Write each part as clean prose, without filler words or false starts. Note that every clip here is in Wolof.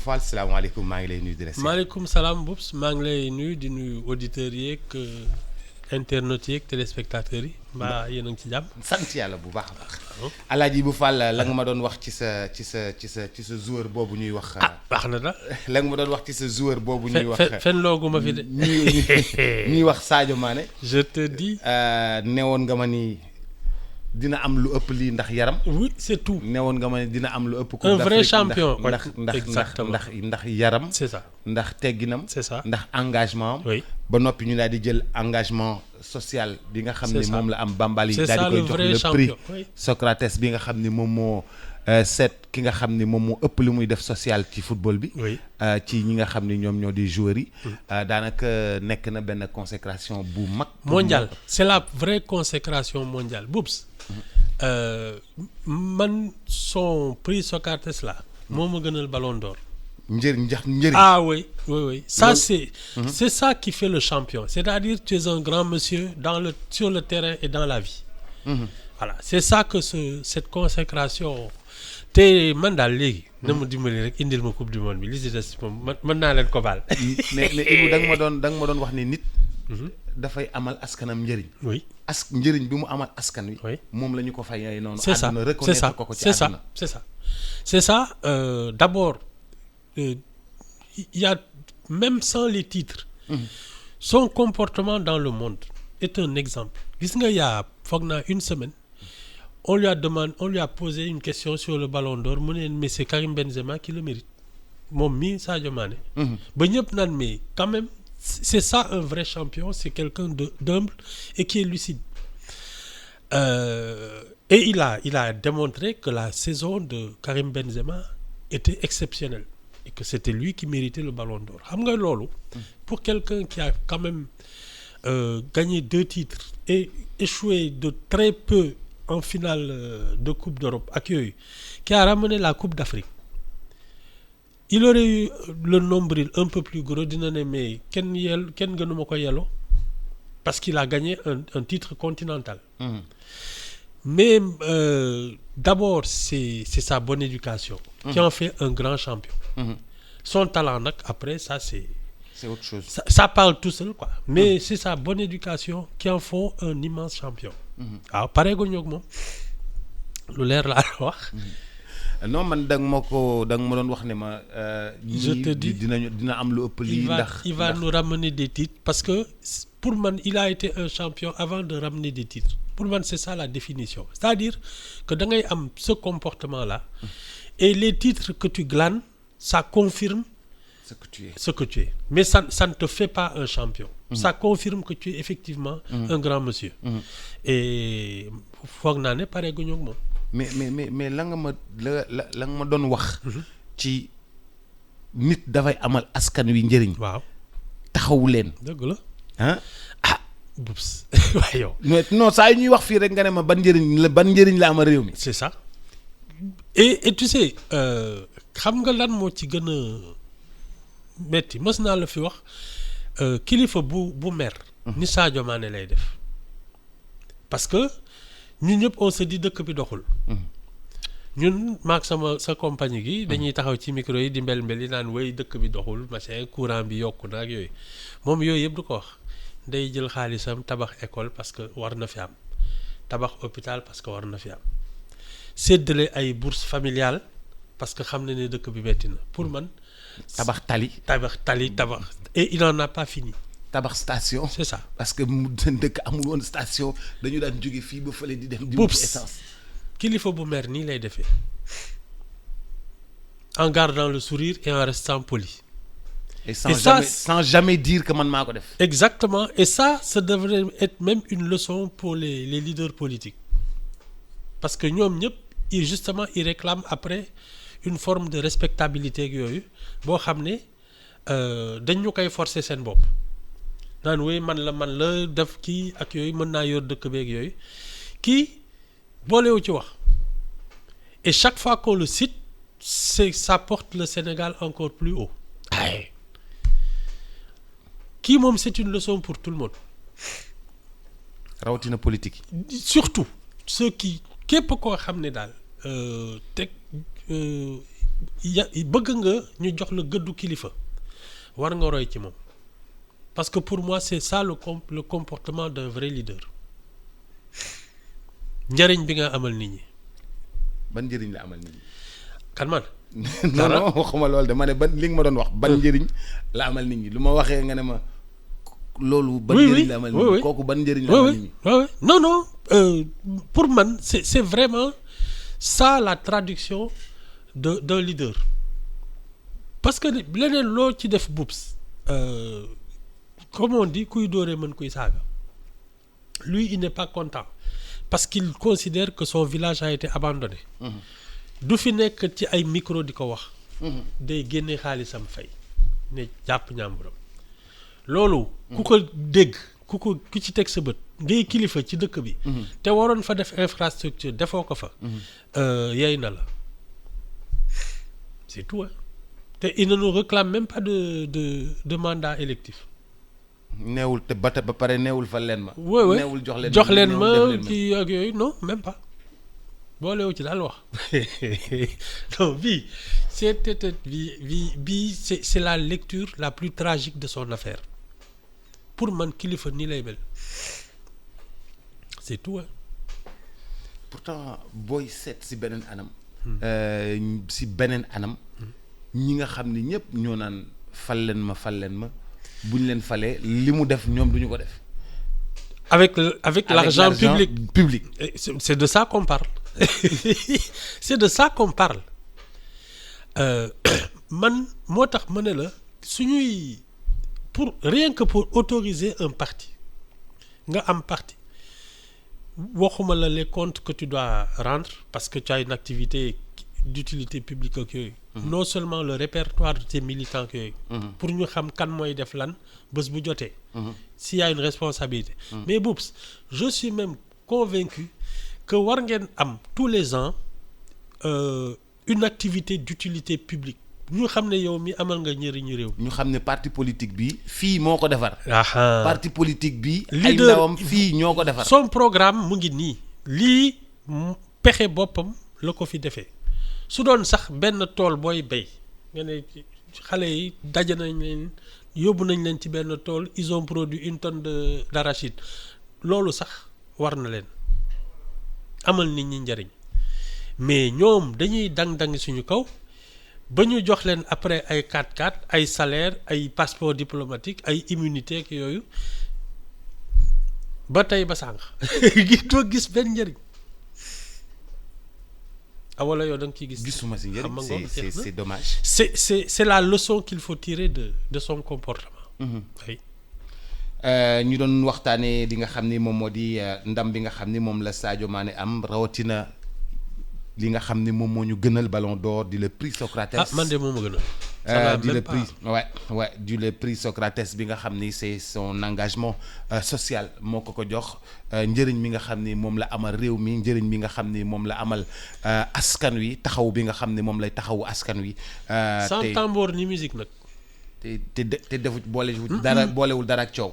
Fall salaamaaleykum maa ngi lay nuyu di la. maaleykum salaam Boubs maa ngi lay nuyu di nuyu auditeurs yeeg internautes yeeg téléspectateurs yi mbaa yéen a ngi ci jàmm. sant yàlla bu baax a baax. Alaaji bu Fall la nga ma doon wax ci sa joueur boobu ñuy wax. baax na da la nga ma doon wax ci sa joueur boobu ñuy wax. fen loogu ma fi de. ñuy wax Sadio Mané. je te dis. newoon nga ma ni dina am lu ëpp lii ndax yaram. oui c'est tout. newoon nga ma ni dina am lu ëpp. un vrai champion ndax yaram. c'est ça ndax tegginam. c'est ça ndax engagement am. oui ba noppi ñu daal di jël engagement social bi nga xam ni moom la am Bambali. c'est ça daal di koy jox le prix Socrates bi nga xam ni moom moo seet ki nga xam ni moom moo ëpp li muy def social ci football bi. oui ci ñi nga xam ni ñoom ñoo di joueurs yi. daanaka nekk na benn consécration bu mag. mondiale c'est la vraie consécration mondiale Boubs. man son prix Socrates là. moo ma gënal Ballon d'Or. njëriñ. Ah oui. Ça c'est ça qui fait le champion. C'est-à-dire tu es un grand monsieur sur le terrain et dans la vie. Voilà, c'est ça que cette consécration te man daal léegi. na ma dimbali rek indil ma coupe du monde bi li ci des moom mën naa leen ko baal. mais Ibou da nga ma doon wax ni nit. dafay amal askanam njëriñ. oui njëriñ bi mu amal askan wi. oui moom la ñu ko fay noonu. c'est ça àdduna reconnaître ko ci àdduna. c'est ça d'abord. Il y a même sans les titres. Son comportement dans le monde est un exemple. Gis nga yaa foog naa une semaine on lui a posé une question sur le Ballon d'Or mu ne mais c'est Karim Benzema qui le mérite moom mii Sadio Mané. ba ñëpp naan mais quand même c'est ça un vrai champion, c'est quelqu'un d'humble et qui est lucide. Et il a démontré que la saison de Karim Benzema était exceptionnelle. Et que c'était lui qui méritait le Ballon d'Or. Xam nga loolu pour quelqu'un qui a quand même gagné 2 titres et échoué de très peu en finale de Coupe d'Europe ak yooyu qui a ramené la Coupe d'Afrique, il aurait eu le nombril un peu plus gros dina ne mais kenn gënuma ko yelloo parce qu'il a gagné un titre continental. Mais d'abord c'est sa bonne éducation qui en fait un grand champion. Son talent nag après ça c'est autre chose. Ça parle tout seul quoi. Mais c'est sa bonne éducation qui en font un immense champion. waaw pare gu ñoog moom lu leer laa wax. non man da nga ma doon wax ne ma. je te dis dina am lu ëpp lii. il va nous ramener des titres parce que pour man il a été un champion avant de ramener des titres. Pour man c'est ça la définition, c'est-à-dire que da ngay am ce comportement là et les titres que tu glanes ça confirme ce que tu es mais ça ne te fait pas un champion. Ça confirme que tu es effectivement un grand monsieur. Et foog naa ne pare gu ñu ak moom. mais la nga ma doon wax. ci nit dafay amal askan wi njëriñ. waaw taxawu leen. dëgg la Boubs waaye yow. non saa yu ñuy wax fii rek nga ne ma ban njëriñ la ama réew mi. c'est ça et tu sais xam nga lan moo ci gën a metti mës naa la fi wax kilifa bu mer. ni Sadio Mané lay def parce que ñun ñëpp on se dit dëkk bi doxul. ñun maag sa compagnie gi dañuy taxaw ci micro yi di mbel yi naan way dëkk bi doxul machin courant bi yokku na ak yooyu moom yooyu yëpp du ko wax. day jël xaalisam tabax école parce que war na fi am tabax hôpital parce que war na fi am séddale ay bourses familiales parce que xam na ne dëkk bi metti na pour man. tabax tali et il n'en a pas fini. tabax station. c'est ça parce que mu dëkk amul woon station dañu daan jóge fii ba fële di dem. di wut essence. kilifa bu mer nii lay defee en gardant le sourire et en restant poli. Et sans jamais dire que man maa ko def. Exactement, et ça devrait être même une leçon pour les leaders politiques parce que ñoom ñëpp justement ils réclament après une forme de respectabilité ak yooyu boo xam ne dañ ñu koy forcer seen bopp naan wéy man la def kii ak yooyu mën naa yor dëkk beeg yooyu kii boolewu ci wax et chaque fois qu'on le cite ça porte le Sénégal encore plus haut. Kii moom c'est une leçon pour tout le monde. rawatina politique yi. surtout ceux qui képp koo xam ne daal bëgg nga ñu jox la gëddu kilifa war nga roy ci moom parce que pour moi c'est ça le comportement d'un vrai leader njëriñ bi nga amal nit ñi. ban njëriñ la amal nit ñi. kan man. non non waxuma loolu de ma ne ban li nga ma doon wax ban njëriñ la amal nit ñi lu ma waxee nga ne ma loolu. ban njëriñ la amal nit ñi kooku ban njëriñ la amal nit ñi. non non pour man c'est vraiment ça la traduction d'un leader parce que leneen loo ci def bubs comme on dit kuy dóoree mën kuy saaga lui il n'est pas content parce qu'il considère que son village a été abandonné. du fi nekk ci ay micro di ko wax. day génne xaalisam fay ne jàpp ñàmburam loolu. ku ko dégg ku ci teg sa bët ngay kilifa ci dëkk bi. te waroon fa def infrastructure defoo ko fa. yey na la c'est tout te il ne nous réclame même pas de mandat électif. neewul te ba pare neewul fa leen ma. neewul jox leen ma kii ak yooyu non même pas. boolewu ci daal wax non bii c'est la lecture la plus tragique de son affaire pour man kilifa nii lay mel c'est tout. pourtant booy seet si beneen anam. ñi nga xam ne ñëpp ñoo naan fal leen ma buñ leen falee li mu def ñoom duñu ko def. avec l'argent public. C'est de ça qu'on parle. C'est de ça qu'on parle. Man moo tax ma ne la suñuy rien que pour autoriser un parti nga am parti waxuma la les comptes que tu dois rendre parce que tu as une activité d'utilité publique ak yooyu. Non seulement le répertoire de tes militants ak yooyu. pour ñu xam kan mooy def lan bés bu jotee. S'il y a une responsabilité. Mais Boubs, je suis même convaincu que war ngeen am tous les ans une activité d'utilité publique ñu xam ne yow mi amal nga njëriñu réew. ñu xam ne parti politique bi fii moo ko defar. parti politique bi. ay ndawam fii ñoo ko defar. son programme mu ngi nii. lii pexe boppam la ko fi defee su doon sax benn tool booy béy nga ne xale yi daje nañ leen yóbbu nañ leen ci benn tool ils ont produit une tonne d'arachide loolu sax war na leen amal nit ñi njariñ mais ñoom dañuy dang-dang suñu kaw ba ñu jox leen après ay 4x4 ay salaire ay passeport diplomatique ay immunité ak yooyu ba tey ba sànq gi doo gis benn njariñ wala yow da nga ciy gis. gisuma si njëriñ c'est dommage. c'est la leçon qu'il faut tirer de son comportement. oui. ñu doon waxtaanee li nga xam ni moom moo di ndam bi nga xam ni moom la Sadio Mané am rawatina li nga xam ni moom moo ñu gënal Ballon d'Or di le prix Socrates. man de moom a gënal. di le prix du le prix Socrates bi nga xam ni c'est son engagement social moo ko jox njëriñ mi nga xam ni moom la amal réew mi njëriñ mi nga xam ni moom la amal askan wi taxaw bi nga xam ni moom lay taxawu askan wi. sans tambour ni musique nag. te defu boolewul dara boolewul dara ak coow.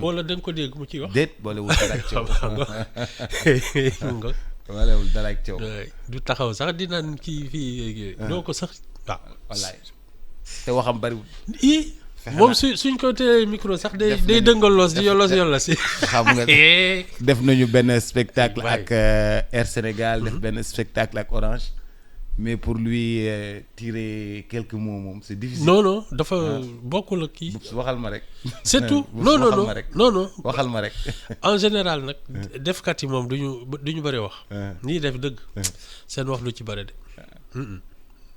wala da nga ko dégg mu ciy wax. déet boolewul dara ak coow. boolewul dara ak coow. du taxaw sax di naan kii fii. doo ko sax waaw. wallaay te waxam bariwul. moom suñ ko téye micro sax day dëngal loos di yolos si. xam nga def nañu benn spectacle ak Air Sénégal def benn spectacle ak Orange. mais pour lui tirer quelques mots moom c'est difficile. non dafa bokkul ak kii. waxal ma rek. c'est tout non waxal ma rek. en général nag. defkat yi moom duñu bëri wax. nii def dëgg. seen wax lu ci bëri de.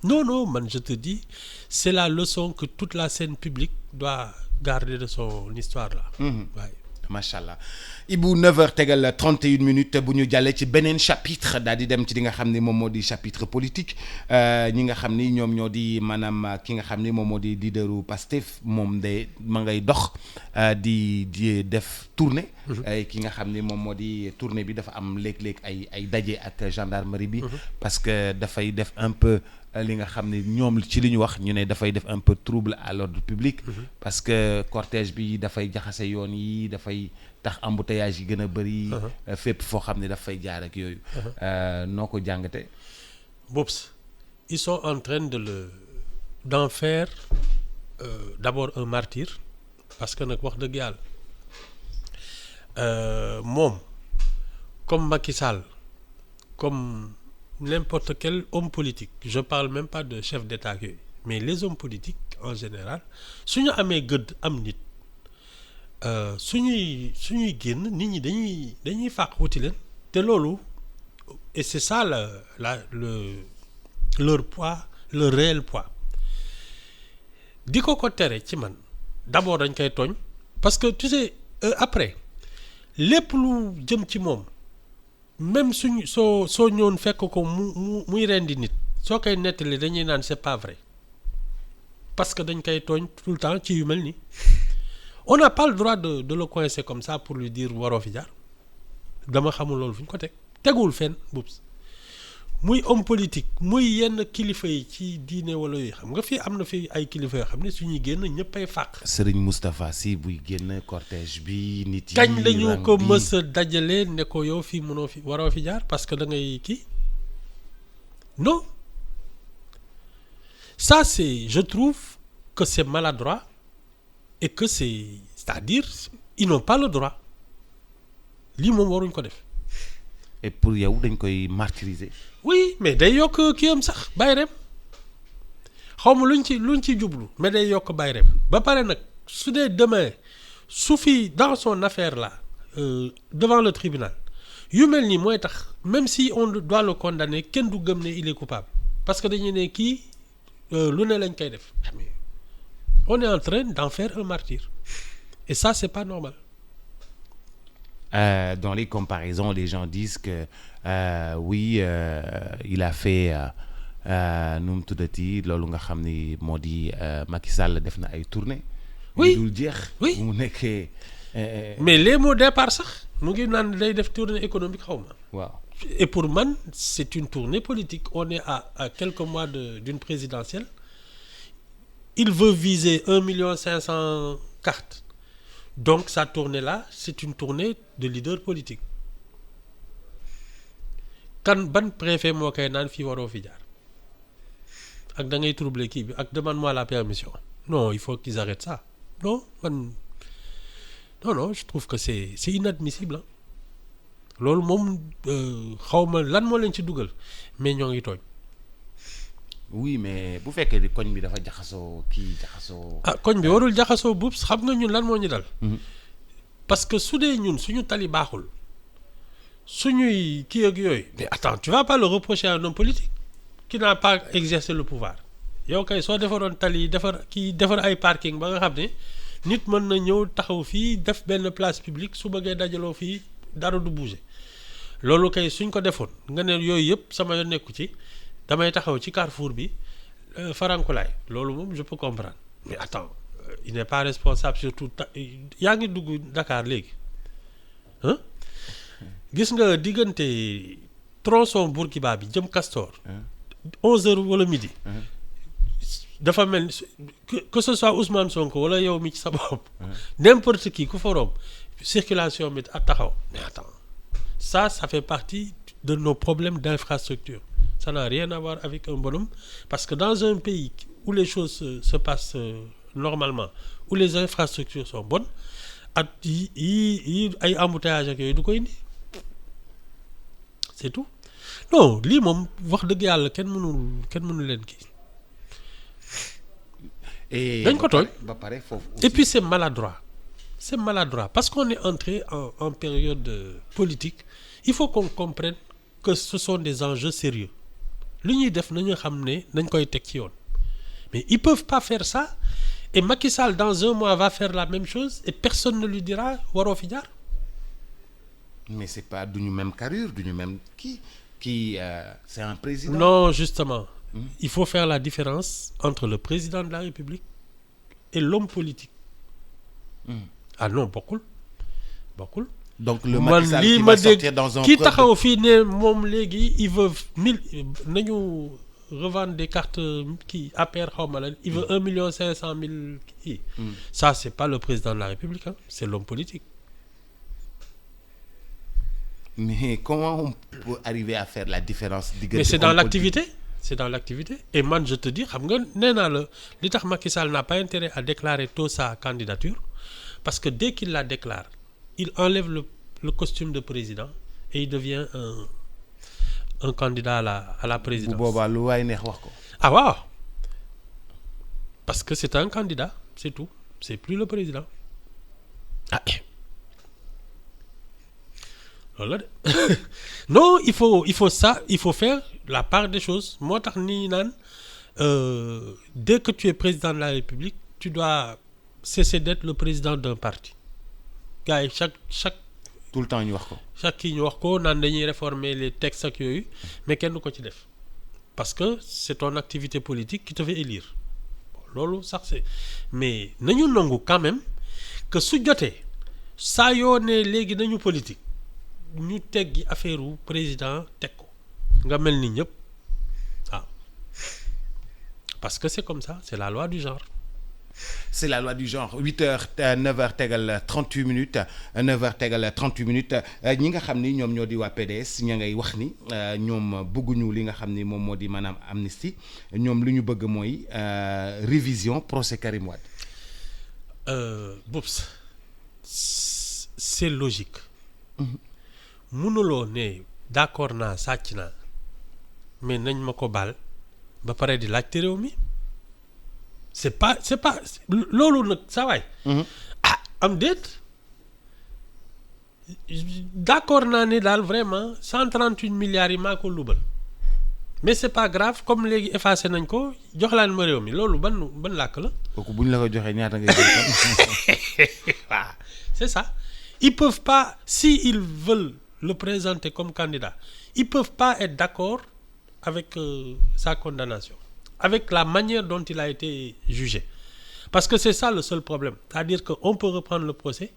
non man je te dis c'est la leçon que toute la scène publique doit garder de son histoire là. waaye. macha allah Ibou 9h tegal 31 minutes bu ñu jàllee ci beneen chapitre daal di dem ci li nga xam ni moom moo di chapitre politique ñi nga xam ni ñoom ñoo di maanaam ki nga xam ni moom moo di leaderu Pastef moom de ma ngay dox di def tournée. ki nga xam ni moom moo di tournée bi dafa am léeg-léeg ay daje ak gendarmerie bi. parce que dafay def un peu. li nga xam ne ñoom ci li ñu wax ñu ne dafay def un peu trouble à l'ordre public. parce que cortège bi dafay jaxase yoon yi dafay tax embouteillage yi gën a bëri. fépp foo xam ne dafay jaar ak yooyu. noo ko jàngate. Bobs ils sont en train d'en faire d'abord un martyr parce que nag wax dëgg yàlla moom comme Macky Sall comme n'importe quel homme politique je parle même pas de chef d'État yooyu mais les hommes politiques en général suñu amee gëdd am nit suñuy génn nit ñi dañuy fàq wuti leen te loolu et c'est ça leur poids leur réel poids di ko tere ci man d'abord dañ koy tooñ parce que tu sais après lépp lu jëm ci moom même soo ñëwoon fekk ko muy rendi nit soo koy nettali dañuy naan c'est pas vrai parce que dañ koy tooñ tout le temps ci yu mel nii on n'a pas le droit de le coincer comme ça pour lui dire waroo fi jaar dama xamul loolu fu ñu ko tegul fenn bubs muy homme politique muy yenn kilifa yi ci diine wala yooyu xam nga fii am na fi ay kilifa yoo xam ne suñuy génn ñëpp ay fàq. Serigne Moustapha Sy buy génn cortège bi nit yi. kañ lañu ko mës a dajale ne ko yow fii mënoo fi waroo fi jaar parce que da ngay kii non ça c'est je trouve que c'est maladroit et que c'est-à-dire ils n'ont pas le droit lii moom waruñ ko def. et pour yow dañ koy martyriser. oui mais day yokk kii am sax bayrem xaw ma luñ ci jublu mais day yokk bayrem ba pare nag su dee demain su fi dans son affaire là devant le tribunal yu mel nii mooy tax même si on doit le condamner kenn du gëm ne il est coupable parce que dañu ne kii lu ne lañ koy def mais on est en train d'en faire un martyr et ça c'est pas normal. Dans les comparaisons, les gens disent que oui, il a fait nu mu tuddati loolu nga xam ni moo di Macky Sall def na ay tournées. oui dul jeex. oui mu nekkee. mais les mots départ sax mu ngi naan day def tournée économique xaw ma. waaw et pour man c'est une tournée politique on est à quelques mois d'une présidentielle il veut viser 1,5 million cartes. Donc sa tournée là c'est une tournée de leader politique kan ban préfet moo koy naan fii waroo fi jaar ak da ngay troubler kii bi ak demande-moi la permission non il faut qu'ils arrêtent ça non je trouve que c'est inadmissible loolu moom xawma lan moo leen ci dugal mais ñoo ngi tooñ. oui mais bu fekkee ni koñ bi dafa jaxasoo koñ bi warul jaxasoo buubs xam nga ñun lan moo ñu dal. parce que su dee ñun suñu tali baaxul suñuy kii ak yooyu mais attends tu vas pas le reprocher à un homme politique qui n'a pas exercé le pouvoir yow kay soo defaroon tali defar ay parking ba nga xam ne nit mën na ñëw taxaw fii def benn place publique su bëggee dajaloo fii dara du bouger loolu kay suñ ko defoon nga ne yooyu yëpp sama yoon nekku ci damay taxaw ci carrefour bi farankulaay loolu moom je peux comprendre mais attends il n'est pas responsable surtout yaa ngi dugg Dakar léegi gis nga diggante tronçon Bourguiba bi jëm Castor 11h wala midi dafa mel que ce soit Ousmane Sonko wala yow mi ci sa bopp n'importe qui ku fa romb circulation bi taxaw mais attends ça fait partie de nos problèmes d'infrastructure. Ça n'a rien à voir avec un bonhomme parce que dans un pays où les choses se passent normalement où les infrastructures sont bonnes ak yi ay embouteillage ak yooyu du koy indi c'est tout non lii moom wax dëgg yàlla kenn mënul leen kii dañ ko tooñ ba pare foofu et puis c'est maladroit parce qu'on est entré en période politique il faut qu'on comprenne que ce sont des enjeux sérieux li ñuy def nañu xam ne nañ koy teg ci yoon mais ils peuvent pas faire ça et Macky Sall dans un mois va faire la même chose et personne ne lui dira waroo fi jaar. mais c'est pas duñu même carrure duñu même kii c'est un président. non justement il faut faire la différence entre le président de la République et l'homme politique. ah non bokkul. donc le Macky Sall qui va sortir dans un kii taxaw fii ne moom léegi il veut nañu revendre des cartes kii APR xaw ma la il veut 1,5 million kii. ça c'est pas le président de la République c'est l'homme politique. mais comment on peut arriver à faire la différence. mais c'est dans l'activité c'est dans l'activité. Et man je te dis xam nga nee naa la li tax Macky Sall n'a pas intérêt à déclarer tôt sa candidature parce que dès qu'il la déclare il enlève le costume de président et il devient un candidat à la présidence. bu boobaa lu waay neex wax ko. Ah waaw parce que c'est un candidat c'est tout c'est plus le président ah loolu la de non il faut faire la part des choses moo tax nii naan dès que tu es président de la République tu dois cesser d'être le président d'un parti gars yi chaque tout le temps ñu wax ko. chaque kii ñu wax ko naan dañuy réformer les textes ak yooyu mais kenn du ko ci def parce que c'est ton activité politique qui te fait élire loolu sax c'est mais nañu nangu quand même que su jotee saa yoo ne léegi nañu politique ñu teggi affaire u président teg ko nga mel ni ñëpp waaw parce que c'est comme ça c'est la loi du genre. C'est la loi du genre 8h 9h tegal 38 minutes 9h tegal 38 minutes ñi nga xam ni ñoom ñoo di waa PDS ña ngay wax ni ñoom bëgguñu li nga xam ni moom moo di maanaam amnistie ñoom li ñu bëgg mooy révision procès Karim Wade. Boubs c'est logique. mënuloo ne d'accord naa sàcc naa mais nañ ma ko baal ba pare di laajte réew mi. c'est pas loolu nag saa waay. Am déet d'accord naa ne daal vraiment 138 milliards yi maa ko lubal mais c'est pas grave comme léegi effacé nañ ko joxlaan ma réew mi loolu ban làkk la. kooku bu ñu la ko joxee ñaata ngay jël. waaw c'est ça ils peuvent pas si ils veulent le présenter comme candidat ils peuvent pas être d'accord avec sa condamnation. Avec la manière dont il a été jugé parce que c'est ça le seul problème c'est-à-dire que on peut reprendre le procès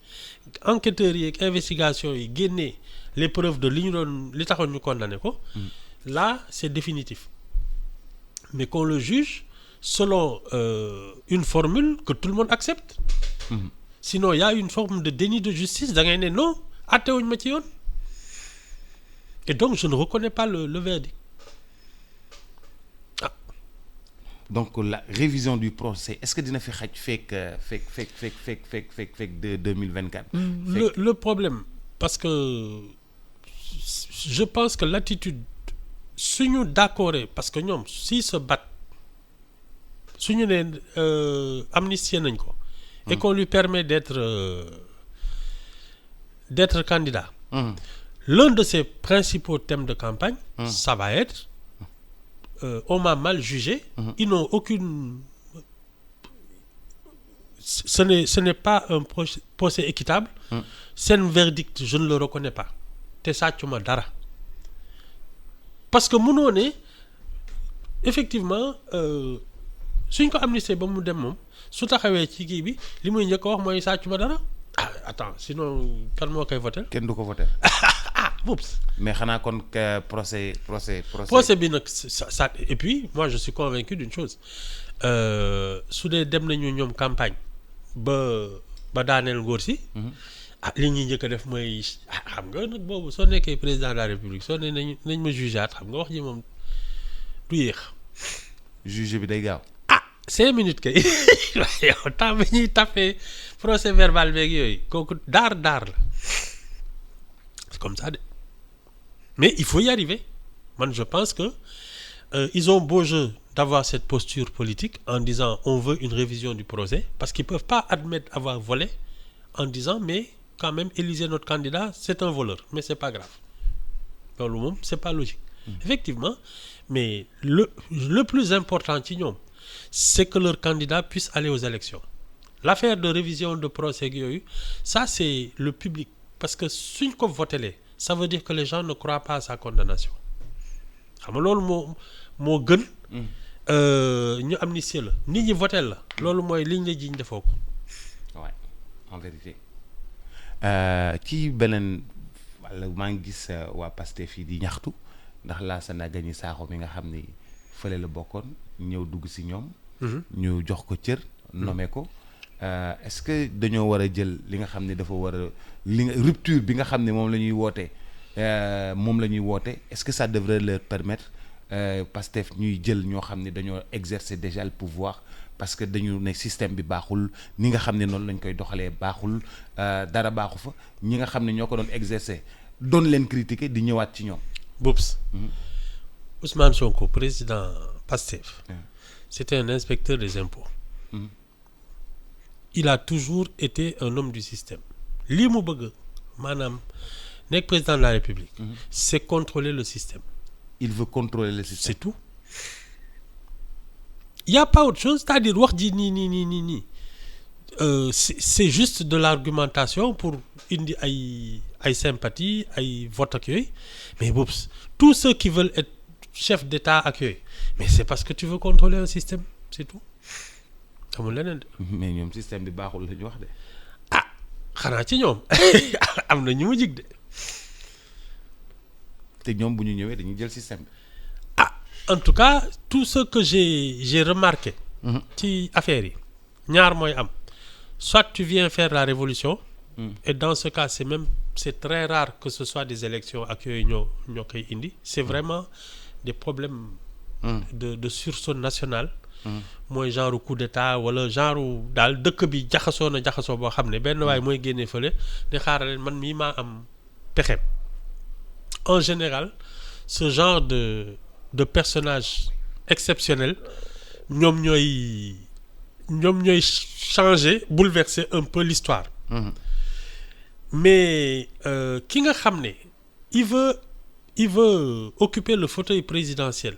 enquêteurs yi ak investigation yi génnee les preuves de li taxoon ñu condamné ko là c'est définitif mais qu'on le juge selon une formule que tout le monde accepte sinon il y a une forme de déni de justice da ngay ne non attewuñ ma ci yoon et donc je ne reconnais pas le verdict. Donc la révision du procès est-ce que dina fi xaj fekk de 2024. Le problème parce que je pense que l'attitude suñu d'accord parce que ñoom s'ils se battent suñu ne amnistier nañ ko. et qu'on lui permet d'être candidat. L'un de ses principaux thèmes de campagne. Ça va être. On m'a mal jugé. Ils n'ont aucune. Ce n'est pas un procès équitable. C'est un verdict, je ne le reconnais pas. Te sàccuma dara. Parce que munoo ne effectivement suñ ko amnistie ba mu dem moom su taxawee ci kii bi li muy njëkk a wax mooy sàccuma dara. Ah attends sinon kan moo koy voter. kenn du ko voter. Oups. Mais xanaa kon procès bi nag ça et puis moi je suis convaincu d'une chose su dee dem nañu ñoom campagne ba daaneel ngóor si. Li ñuy njëkk a def mooy xam nga nag boobu soo nekkee président de la République soo ne nañ ma jugeaat xam nga wax ji moom du yéex. juge bi day gaaw. 5 minutes kay yow temps bi ñuy tapé procès verbal beeg yooyu kooku daar la c'est comme ça de. Mais il faut y arriver. Moi, je pense que ils ont beau jeu d'avoir cette posture politique en disant on veut une révision du procès parce qu'ils peuvent pas admettre avoir volé en disant mais quand même élisez notre candidat c'est un voleur mais c'est pas grave. Loolu moom c'est pas logique. Effectivement, mais le plus important ci ñoom c'est que leur candidat puisse aller aux élections. L'affaire de révision de procès yooyu ça c'est le public parce que suñ ko votelee ça veut dire que les gens ne croient pas à sa condamnation xam nga loolu moo gën ñu amnistier la nit ñi voté la loolu mooy liñ la jiñ defoo ko. Ouais, en vérité ci beneen walla maa ngi gis waa Pastef fii di ñaxtu ndax Lassana Gagny Sakho mi nga xam ni fële la bokkoon ñëw dugg si ñoom. ñu jox ko cër nommé ko. Est-ce que dañoo war a jël li nga xam ne dafa war a rupture bi nga xam ne moom la ñuy woote est-ce que ça devrait leur permettre Pastef ñuy jël ñoo xam ne dañoo exercer déjà le pouvoir parce que dañu ne système bi baaxul ni nga xam ne noonu lañ koy doxalee baaxul dara baaxu fa ñi nga xam ne ñoo ko doon exercer doon leen critiquer di ñëwaat ci ñoom. Boubs Ousmane Sonko président Pastef c'était un inspecteur des impôts. Il a toujours été un homme du système. lii mu bëgg maanaam nekk président de la République. C'est contrôler le système. Il veut contrôler le système. C'est tout. Il y a pas autre chose, c'est-à-dire wax ji nii c'est juste de l'argumentation pour indi ay sympathie ay vote ak yooyu mais boobu tous ceux qui veulent être chef d'État ak yooyu mais c'est parce que tu veux contrôler un système, c'est tout. amul leneen de. mais ñoom système bi baaxul la ñu wax de. ah xanaa ci ñoom am na ñu mu jig de. te ñoom bu ñu ñëwee dañuy jël système bi. ah en tout cas tout ce que j'ai remarqué. ci affaire yi ñaar mooy am soit tu viens faire la révolution. Et dans ce cas c'est très rare que ce soit des élections ak yooyu ñoo koy indi. C'est vraiment des problèmes. de sursaut national. mooy genre coup d'état wala genre daal dëkk bi jaxasoo boo xam ne benn waay mooy génnee fële ne xaaral man mii maa am pexem. En général ce genre de personnage exceptionnel ñoom ñooy changer bouleverser un peu l'histoire. Mais ki nga xam ne il veut occuper le fauteuil présidentiel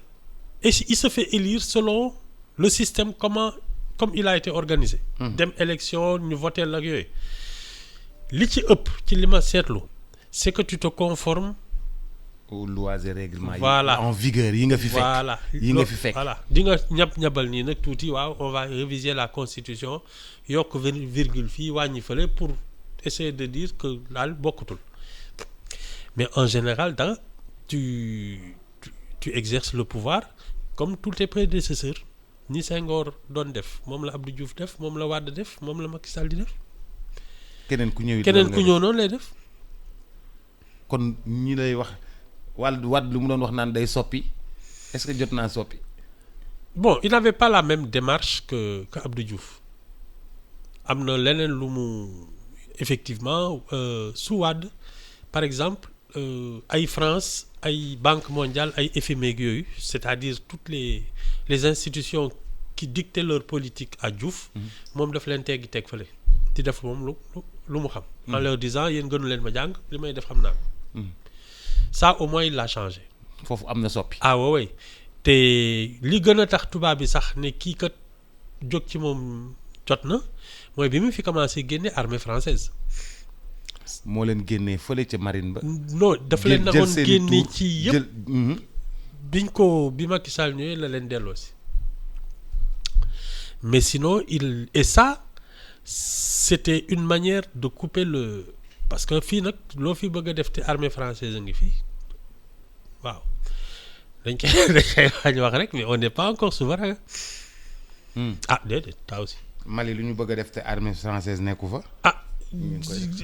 et il se fait élire selon le système comme il a été organisé. Dem élection ñu voter ak yooyu li ci ëpp ci li ma seetlu c'est que tu te conformes aux lois et règlements. Voilà. En vigueur yi nga fi fekk. Voilà yi nga fi fekk. Voilà di nga ñabal nii nag tuuti waaw on va réviser la constitution yokk virgule fii wàññi fële pour essayer de dire que daal bokkutul mais en général da tu exerces le pouvoir comme tous tes prédécesseurs ni Senghor doon def moom la Abdou Diouf def moom la Wade def moom la Macky Sall di def. keneen ku ñëw noonu lay def. kon ñi lay wax Wade lu mu doon wax naan day soppi est-ce que jot naa soppi. Bon il n'avait pas la même démarche que Abdou Diouf am na leneen lu mu effectivement su Wade par exemple ay France ay Banque mondiale ay FMI yooyu c'est-à-dire toutes les institutions qui dictaient leur politique à Diouf moom daf leen teg fële di def moom lu mu xam. En leur disant yéen gënu leen ma jàng li may def xam naa ko. Ça au moins il l'a changé. foofu am na soppi. ah oui te li gën a tax tubaab bi sax ne kii kat jóg ci moom jot na mooy bi mu fi commencé génne armée française. moo leen génnee fële ca marine ba. non dafa leen naroon génne ci yëpp bi Macky Sall ñëwee la leen delloosi mais sinon et ça c'était une manière de couper parce que fii nag loo fi bëgg a def te armée française a ngi fii waaw dañ koy wax rek mais on n'est pas encore souverain. ah déedéet taa aussi. Mali lu ñu bëgg a def te armée française nekku fa. ah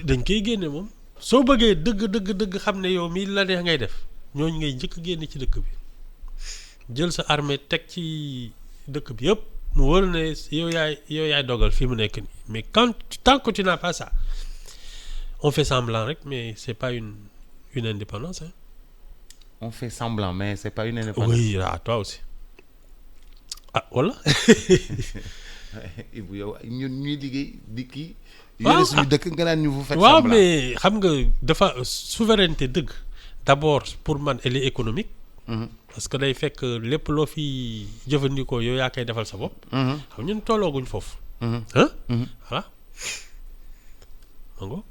dañ koy génne moom soo bëggee dëgg xam ne yow mii la neex ngay def ñooñu ngay njëkk génne ci dëkk bi jël sa armée teg ci dëkk bi yëpp mu wër ne yow yaay dogal fi mu nekk nii mais tant que tu n'as pas ça on fait semblant rek mais c'est pas une indépendance hein. On fait semblant mais c'est pas une indépendance. Oui toi aussi voilà. Ibu yow ñun ñuy liggéey di kii. yore suñu dëkk nga naan ñu fu fekk waaw mais xam nga dafa souveraineté dëgg d'abord pour man elle est économique. Parce que day fekk lépp loo fi jëfandikoo yow yaa koy defal sa bopp. xam ñun tollooguñ foofu. voilà. ma ngoog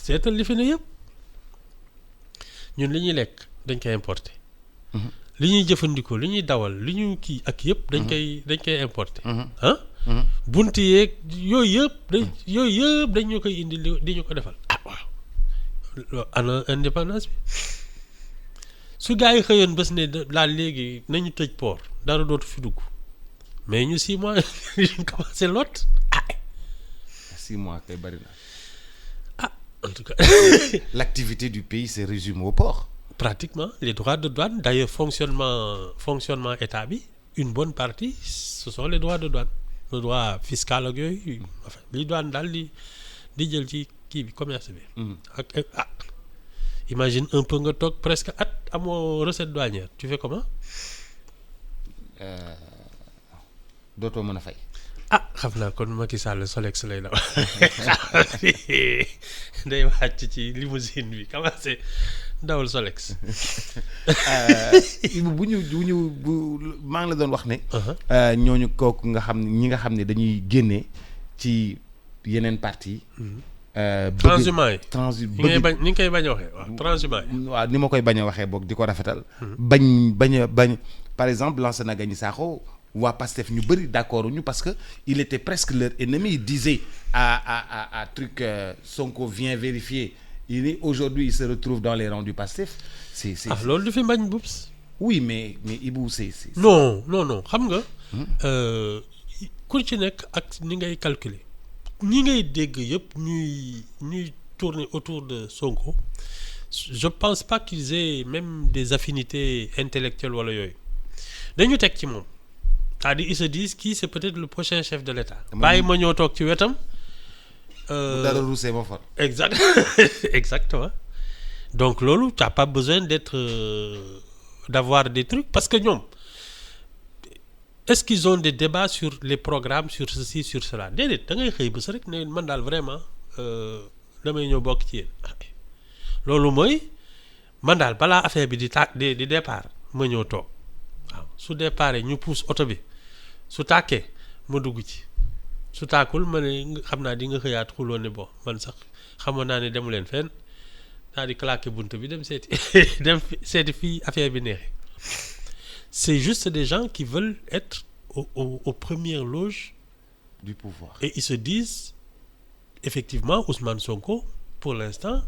seetal li fi ne yëpp ñun li ñuy lekk dañ koy importer. li ñuy jëfandikoo li ñuy dawal li ñu kii ak yëpp. dañ koy importer. bunt yeeg yooyu yëpp dañ ñu koy indi di ñu ko defal. waaw ana indépendance bi su gars yi xëyoon bés ne daal léegi nañu tëj port dara dootu fi dugg mais ñu 6 mois ñu commencé lot. 6 mois kay bari na. En tout cas. L'activité du pays se résume au port. pratiquement les droits de douane d'ailleurs fonctionnement état bi une bonne partie ce sont les droits de douane le droit fiscal ak yooyu enfin li douane daal di jël ci kii bi commerce bi. ak imagine un peu nga toog presque at amoo recette douanière tu fais comment. dootoo mën a fay. xam naa kon Macky Sall Solex lay daw day wàcc ci limousine bi commencé dawal Solex. maa ngi la doon wax ne. ñooñu kooku nga xam ne ñi nga xam ne dañuy génne ci yeneen parti transhumant yi ni nga koy bañ a waxee waaw transhumant yi. waaw ni ma koy bañ a waxee boog di ko rafetal. bañ par exemple Lansana Gagny Sakho waa Pastef ñu bëri d'accord ñu parce que il était presque leur ennemi. Il disait à truc Sonko vient vérifier il est aujourd'hui il se retrouve dans les rangs du Pastef. c'est loolu du fi mbañ bubs. oui mais Ibou c'est non xam nga. ku ci nekk ak ni ngay calculer. ñi ngay dégg yëpp ñuy tourner autour de Sonko je pense pas qu'ils aient même des affinités intellectuelles wala yooyu dañu teg ci moom c'est-à-dire ils se disent kii c'est peut-être le prochain chef de l'État. bàyyi ma ñëw toog ci wetam. dara ruusee ma far. Exactement donc loolu tu n'as pas besoin d'avoir des trucs parce que ñoom est-ce qu'ils ont des débats sur les programmes sur ceci sur cela déedéet da ngay xëy bés rek ne man daal vraiment damay ñëw bokk ci yéen loolu mooy man daal balaa affaire bi di départ ma ñëw toog waaw su départ ñu pousse oto bi su tàkkee ma dugg ci su tàkkul ma ne xam naa di nga xëyaat xuloo ne bon man sax xamoon naa ne demu leen fenn daal di claquer bunt bi dem seeti fii affaire bi neexee. C'est juste des gens qui veulent être aux premières loges du pouvoir. Et ils se disent, effectivement, Ousmane Sonko, pour l'instant,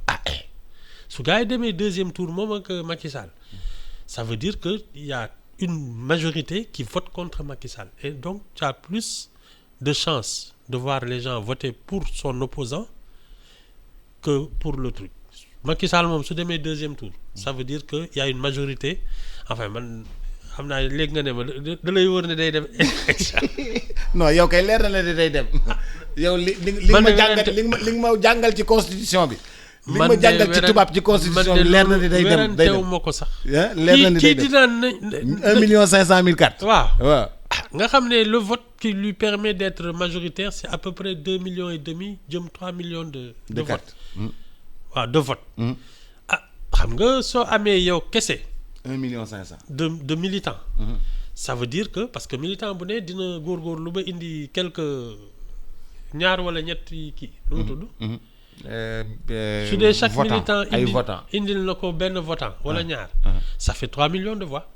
ce gars est demee deuxième tour moom ak Macky Sall. Ça veut dire qu'il y a une majorité qui vote contre Macky Sall. Et donc, tu as plus de chances de voir les gens voter pour son opposant que pour le truc. Macky Sall moom su demee deuxième tour. Ça veut dire qu'il y a une majorité. Enfin, man... xam naa léegi nga ne ma da lay wóor ne day dem non yow kay leer na la day dem yow li ma jàngal ci constitution bi. li ma jàngal ci tubaab ci constitution bi leer na ni day dem ma ko sax. leer na ni day dem kii 1,5 000 cartes. waaw nga xam ne le vote qui lui permet d'être majoritaire c'est à peu près 2,5 millions jëm 3 millions de votes. waaw de vote. xam nga soo amee yow kese. 1,5 million. de militants. Ça veut dire que parce que militant bu ne dina góorgóorlu ba indi quelques ñaar wala ñetti kii. lu mu tudd. su dee chaque militant indil na ko benn votant wala ñaar. ça fait 3 millions de voix.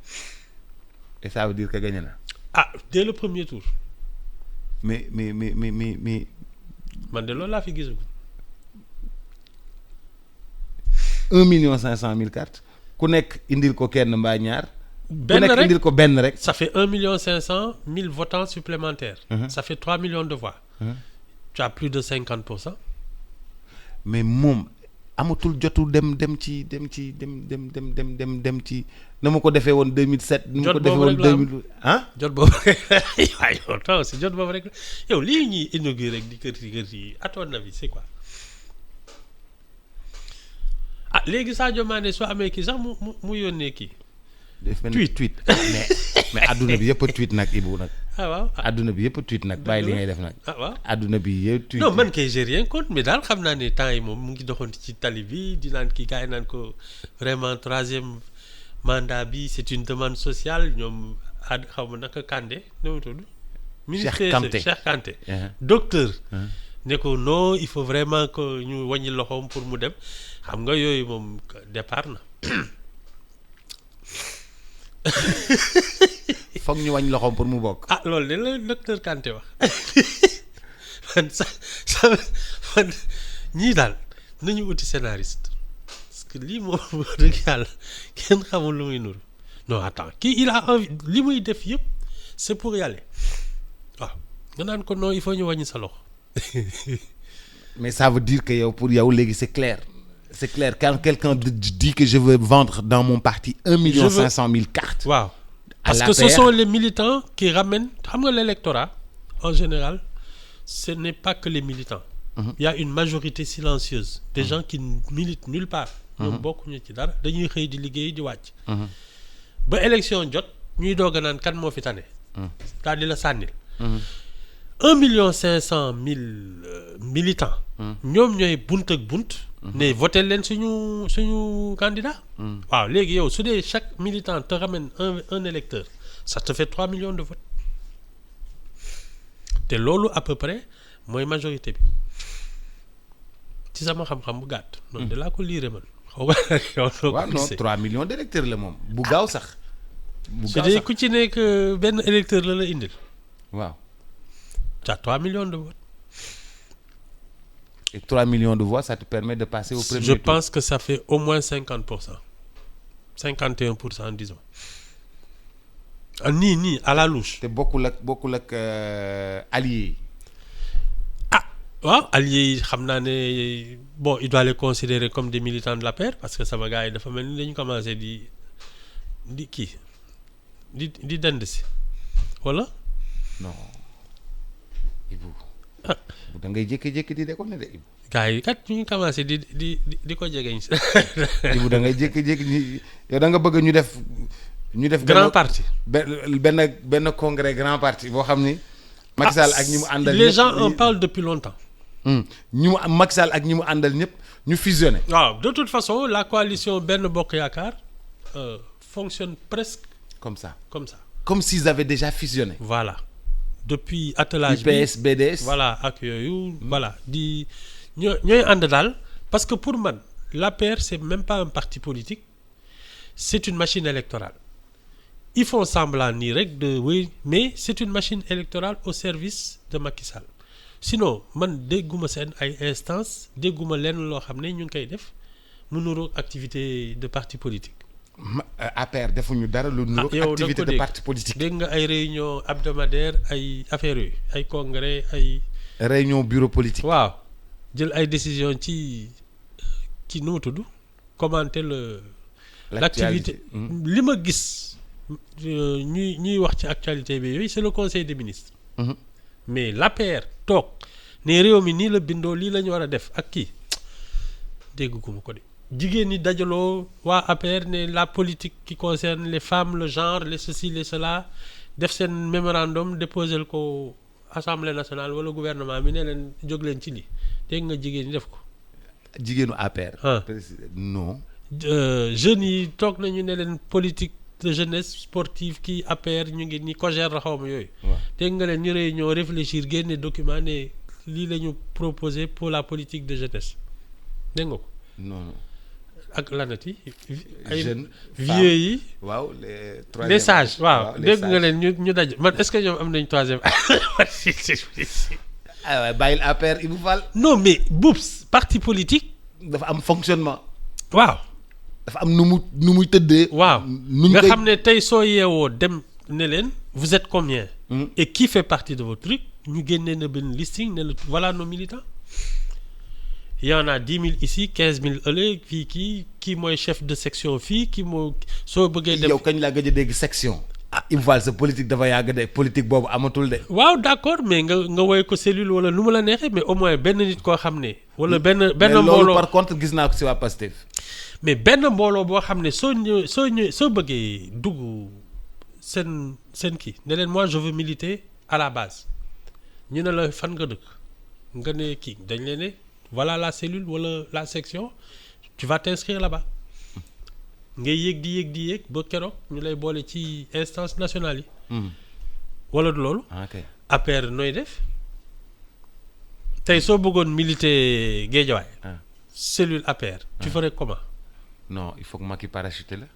et ça veut dire que gagné na. dès le premier tour. mais. man de loolu laa fi gisagul. 1,5 million cartes. ku nekk indil ko kenn mbaa ñaar. benn rek ku nekk indil ko benn rek. ça fait 1,5 million votants supplémentaires. Ça fait 3 millions de voix. Tu as plus de 50%. mais moom amatul jotu dem ci na ma ko defee woon 2007. ni ma ko defee woon 2000 jot boobu rek waaye yow taw si jot boobu rek yow lii ñuy inauguré rek di kër yi à ton avis c'est quoi. léegi Sadio Mané soo amee kii sax mu yónnee kii. tweet mais adduna bi yëpp a tweet nag Ibou nag. waaw adduna bi yëpp a tweet nag bàyyi li ngay def nag. waaw adduna bi yëpp tweet. non man kay j'ai rien contre mais daal xam naa ne temps yi moom mu ngi doxoon ci tali bi di naan kii gars yi naan ko vraiment 3e mandat bi c'est une demande sociale ñoom xaw ma naka Kandé nu mu tudd. Cheikh Kanté docteur. ne ko non il faut vraiment que ñu wàññi loxoom pour mu dem xam nga yooyu moom départ na. foog ñu wàññi loxoom pour mu bokk. loolu de la docteur Kanté wax man ñii daal nañu uti scénariste parce que lii moom wax dëgg yàlla kenn xamul lu muy nuru non attends kii il a envie li muy def yëpp c'est pour y aller waaw nga naan ko non il faut ñu wàññi sa loxo. mais ça veut dire que yow pour yow léegi c'est clair c'est clair quand quelqu'un dit que je veux vendre dans mon parti 1,5 million cartes. waaw parce que ce sont les militants qui ramènent xam nga l'électorat en général ce n'est pas que les militants. Il y a une majorité silencieuse des gens qui militent nulle part. ñoom bokkuñu ci dara dañuy xëy di liggéey di wàcc. ba élection jot ñuy doog a naan kan moo fi tane. daal di la sànnil. 1,5 million militants. ñoom ñooy bunt ak bunt. ne voté leen suñu candidat. waaw léegi yow su dee chaque militant te ramène un électeur ça te fait 3 millions de votes te loolu à peu près mooy majorité bi ci sama xam-xam bu gàtt. noonu de laa ko liire man xaw ma yow. waaw non 3 millions d'électeurs la moom bu gaaw sax. su dee ku ci nekk benn électeur la indil. waaw. tu as 3 millions de votes. Et 3 millions de voix, ça te permet de passer au premier tour. Je pense que ça fait au moins 50%. 51%, disons. Ni, à la louche. C'est beaucoup alliés. Ah, ouais, alliés, bon, il doit les considérer comme des militants de la paix, parce que ça va gagner de famille, ils commencent à dire qui dit d'Endesi. Voilà. Non. Ibou. da ngay jékki-jékki di ko ne de Ibou. gars yi kat ñu ngi commencé di ko jegeñ si. Ibou da ngay jékki-jékki yow da nga bëgg ñu def. grand parti. benn congrès grand parti boo xam ni. Macky Sall ak ñi mu àndal ñëpp les gens en parlent depuis longtemps. Macky Sall ak ñi mu àndal ñëpp ñu fusionné. waaw de toute façon la coalition Benno Bokk Yaakaar fonctionne presque. comme ça. comme s'ils avaient déjà fusionné. voilà. depuis attelage UPS BDS voilà ak yooyu voilà di ñooy ànd daal parce que pour man l'APR c'est même pas un parti politique c'est une machine électorale ils font semblant nii rek de oui mais c'est une machine électorale au service de Macky Sall sinon man dégguma seen ay instances dégguma lenn loo xam ne ñu ngi koy def mu nuru activité de parti politique. APR defuñu dara lu nuru activité de parti politique. dégg nga ay réunion hebdomadaire ay affaires yooyu ay congrès ay. réunion bureau politique. waaw jël ay décision ci nu mu tudd commenter l'activité li ma gis ñuy wax ci actualité bi yooyu c'est le conseil des ministres. mais l'APR toog ne réew mi nii la bindoo lii la ñu war a def ak kii dégg gu ma ko de. jigéen ñi dajaloo waa APR ne la politique qui concerne les femmes le genre les ceci les cela def seen mémorandum déposer ko assemblée nationale wala gouvernement bi ne leen jóg leen ci lii dégg nga jigéen ñi def ko. jigéenu APR. non. jeunes yi toog nañu ne leen politique de jeunesse sportive kii APR ñu ngi ni COJER la xaw ma yooyu. dégg nga leen ñu réunion réfléchir génne document ne lii la ñu proposer pour la politique de jeunesse dégg nga ko. non. ak lanati ay jeunes vieux yi. waaw les sages waaw dégg nga leen ñu daj man est-ce que ñoom am nañ troisième. waaw bàyyil APR Ibou Fall. non mais Boubs parti politique. dafa am fonctionnement. waaw. dafa am nu muy tëddee. waaw nga xam ne tey soo yeewoo dem ne leen vous êtes combien. et qui fait partie de votre truc ñu génnee na benn listing ne la voilà nos militants. il y en a 10 000 ici 15 000 ëllëg fii kii mooy chef de section fii kii moo soo bëggee dem. yow kañ laa gëj a dégg section. Ibou Fall sa politique dafa yàgg de politique boobu amatul de. waaw d'accord mais nga woy ko cellule wala nu mu la neexee mais au moins benn nit koo xam ne. wala benn mbooloo loolu par contre gis naa ko ci waa Pastef. mais benn mbooloo boo xam ne soo bëggee dugg seen kii ne leen moi je veux militer à la base ñu ne la fan nga dëkk nga ne kii dañ leen ne. voilà la cellule wala la section tu vas t'inscrire là-bas ngay yéeg di yéeg ba keroog ñu lay boole ci instance nationale yi. wala du loolu. ok APR nooy def tey soo bëggoon militer Guédiawaye. cellule APR. tu ferais comment. non il faut que Macky parachute la.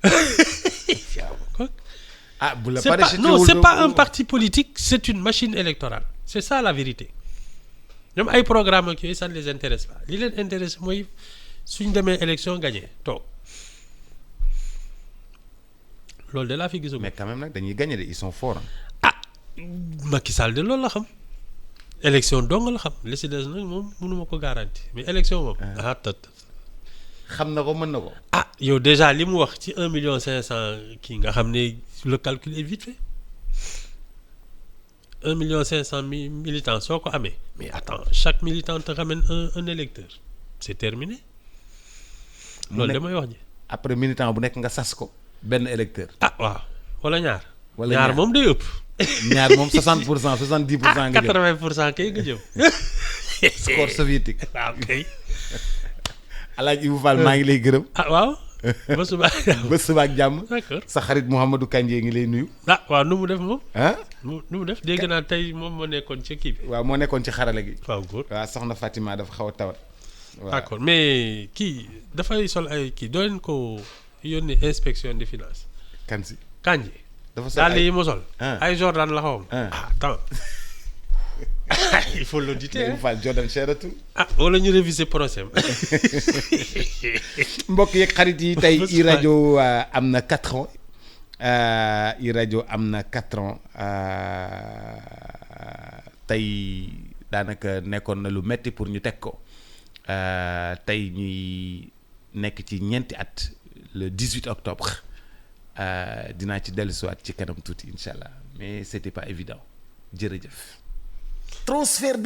bu la parachuté non c'est pas un parti politique c'est une machine électorale c'est ça la vérité. ñoom ay programme ak yooyu ça ne les intéresse pas li leen intéresse mooy suñ demee élection gagné toog loolu de laa fi gisuma. mais quand même nag dañuy gagné de ils sont forts. Macky Sall de loolu la xam. élection dong la xam li si des nag moom mënuma ko garanti mais élection moom. xam na ko mën na ko. ah yow déjà li mu wax ci 1,5 million kii nga xam ne le calcul est vite fait 1,5 million militants soo ko amee mais attends chaque militant te ramène un électeur c'est terminé. loolu damay wax ji. après militant bu nekk nga sas ko benn électeur. ah waaw wala ñaar. wala ñaar moom day ëpp. ñaar moom 60% 70% nga jëm 80% kay nga jëm. score soviétique. waaw kay. Alaaji Ibou Fall maa ngi lay gërëm. ah waaw. ba suba ak jàmm ba suba ak jàmm. d'accord sa xarit Mouhamadou Kandji ngi lay nuyu. ah waaw nu mu def moom. ah. nu mu def dégg naa tey moom moo nekkoon ci kii bi. waaw moo nekkoon ci xarala gi. waaw góor. waaw soxna Fatima dafa xaw a tawat. waaw d'accord mais kii dafay sol ay kii doo leen ko yónnee inspection des finances. kan si. Kandji. dafa sol daal yi mu sol. ah. ay Jordan la xawam. ah. Attends. il faut l'auditer. Ibou Fall Jordan Cheratu. ah wala ñu réviser procès mbokk yeeg xarit yi tey i rajo am na 4 ans i rajo am na 4 ans tey daanaka nekkoon na lu metti pour ñu teg ko tey ñuy nekk ci ñeenti at le 18 octobre dinaa ci dellusiwaat ci kanam tuuti incha allah mais c'était pas évident jërëjëf. transfert